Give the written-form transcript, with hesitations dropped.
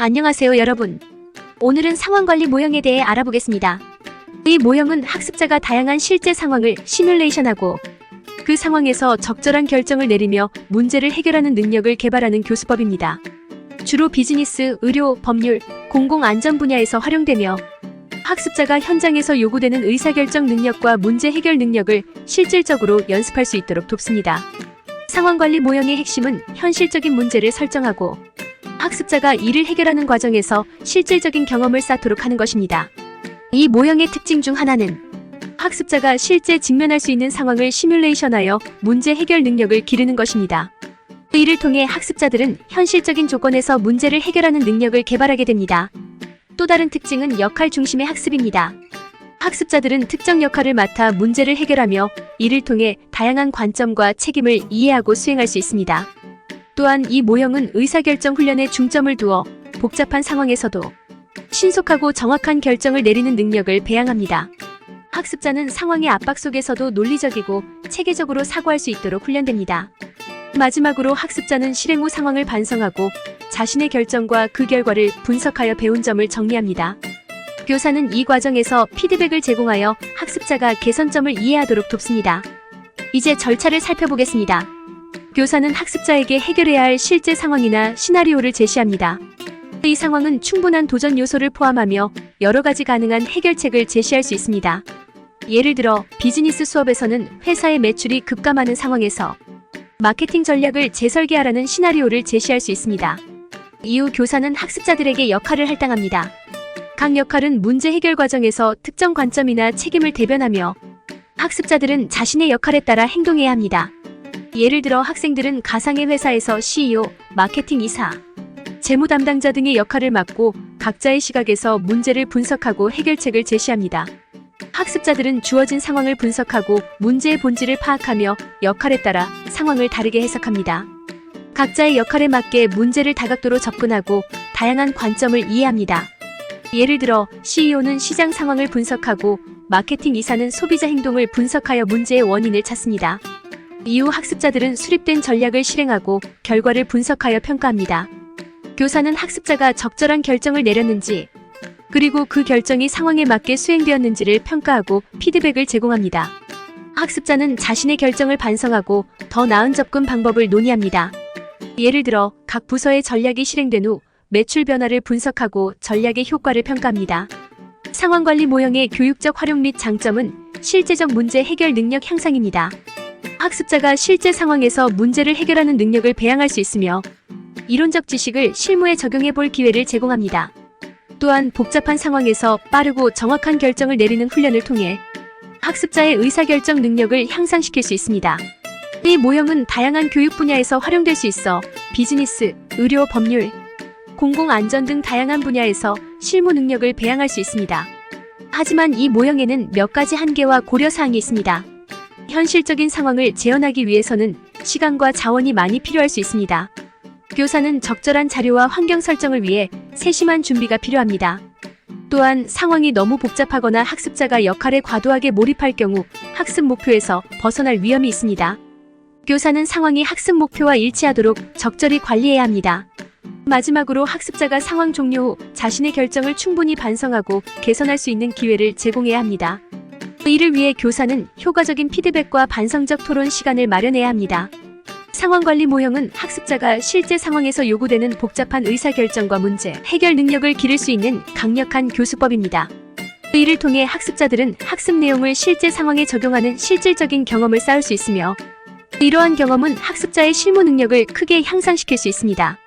안녕하세요 여러분. 오늘은 상황관리 모형에 대해 알아보겠습니다. 이 모형은 학습자가 다양한 실제 상황을 시뮬레이션하고 그 상황에서 적절한 결정을 내리며 문제를 해결하는 능력을 개발하는 교수법입니다. 주로 비즈니스, 의료, 법률, 공공안전 분야에서 활용되며 학습자가 현장에서 요구되는 의사결정 능력과 문제 해결 능력을 실질적으로 연습할 수 있도록 돕습니다. 상황관리 모형의 핵심은 현실적인 문제를 설정하고 학습자가 이를 해결하는 과정에서 실질적인 경험을 쌓도록 하는 것입니다. 이 모형의 특징 중 하나는 학습자가 실제 직면할 수 있는 상황을 시뮬레이션하여 문제 해결 능력을 기르는 것입니다. 이를 통해 학습자들은 현실적인 조건에서 문제를 해결하는 능력을 개발하게 됩니다. 또 다른 특징은 역할 중심의 학습입니다. 학습자들은 특정 역할을 맡아 문제를 해결하며 이를 통해 다양한 관점과 책임을 이해하고 수행할 수 있습니다. 또한 이 모형은 의사결정 훈련에 중점을 두어 복잡한 상황에서도 신속하고 정확한 결정을 내리는 능력을 배양합니다. 학습자는 상황의 압박 속에서도 논리적이고 체계적으로 사고할 수 있도록 훈련됩니다. 마지막으로 학습자는 실행 후 상황을 반성하고 자신의 결정과 그 결과를 분석하여 배운 점을 정리합니다. 교사는 이 과정에서 피드백을 제공하여 학습자가 개선점을 이해하도록 돕습니다. 이제 절차를 살펴보겠습니다. 교사는 학습자에게 해결해야 할 실제 상황이나 시나리오를 제시합니다. 이 상황은 충분한 도전 요소를 포함하며 여러 가지 가능한 해결책을 제시할 수 있습니다. 예를 들어 비즈니스 수업에서는 회사의 매출이 급감하는 상황에서 마케팅 전략을 재설계하라는 시나리오를 제시할 수 있습니다. 이후 교사는 학습자들에게 역할을 할당합니다. 각 역할은 문제 해결 과정에서 특정 관점이나 책임을 대변하며 학습자들은 자신의 역할에 따라 행동해야 합니다. 예를 들어 학생들은 가상의 회사에서 CEO, 마케팅 이사, 재무 담당자 등의 역할을 맡고 각자의 시각에서 문제를 분석하고 해결책을 제시합니다. 학습자들은 주어진 상황을 분석하고 문제의 본질을 파악하며 역할에 따라 상황을 다르게 해석합니다. 각자의 역할에 맞게 문제를 다각도로 접근하고 다양한 관점을 이해합니다. 예를 들어 CEO는 시장 상황을 분석하고 마케팅 이사는 소비자 행동을 분석하여 문제의 원인을 찾습니다. 이후 학습자들은 수립된 전략을 실행하고 결과를 분석하여 평가합니다. 교사는 학습자가 적절한 결정을 내렸는지 그리고 그 결정이 상황에 맞게 수행되었는지를 평가하고 피드백을 제공합니다. 학습자는 자신의 결정을 반성하고 더 나은 접근 방법을 논의합니다. 예를 들어 각 부서의 전략이 실행된 후 매출 변화를 분석하고 전략의 효과를 평가합니다. 상황관리 모형의 교육적 활용 및 장점은 실제적 문제 해결 능력 향상입니다. 학습자가 실제 상황에서 문제를 해결하는 능력을 배양할 수 있으며 이론적 지식을 실무에 적용해 볼 기회를 제공합니다. 또한 복잡한 상황에서 빠르고 정확한 결정을 내리는 훈련을 통해 학습자의 의사결정 능력을 향상시킬 수 있습니다. 이 모형은 다양한 교육 분야에서 활용될 수 있어 비즈니스, 의료, 법률, 공공안전 등 다양한 분야에서 실무 능력을 배양할 수 있습니다. 하지만 이 모형에는 몇 가지 한계와 고려사항이 있습니다. 현실적인 상황을 재현하기 위해서는 시간과 자원이 많이 필요할 수 있습니다. 교사는 적절한 자료와 환경 설정을 위해 세심한 준비가 필요합니다. 또한 상황이 너무 복잡하거나 학습자가 역할에 과도하게 몰입할 경우 학습 목표에서 벗어날 위험이 있습니다. 교사는 상황이 학습 목표와 일치하도록 적절히 관리해야 합니다. 마지막으로 학습자가 상황 종료 후 자신의 결정을 충분히 반성하고 개선할 수 있는 기회를 제공해야 합니다. 이를 위해 교사는 효과적인 피드백과 반성적 토론 시간을 마련해야 합니다. 상황관리 모형은 학습자가 실제 상황에서 요구되는 복잡한 의사결정과 문제 해결 능력을 기를 수 있는 강력한 교수법입니다. 이를 통해 학습자들은 학습 내용을 실제 상황에 적용하는 실질적인 경험을 쌓을 수 있으며 이러한 경험은 학습자의 실무 능력을 크게 향상시킬 수 있습니다.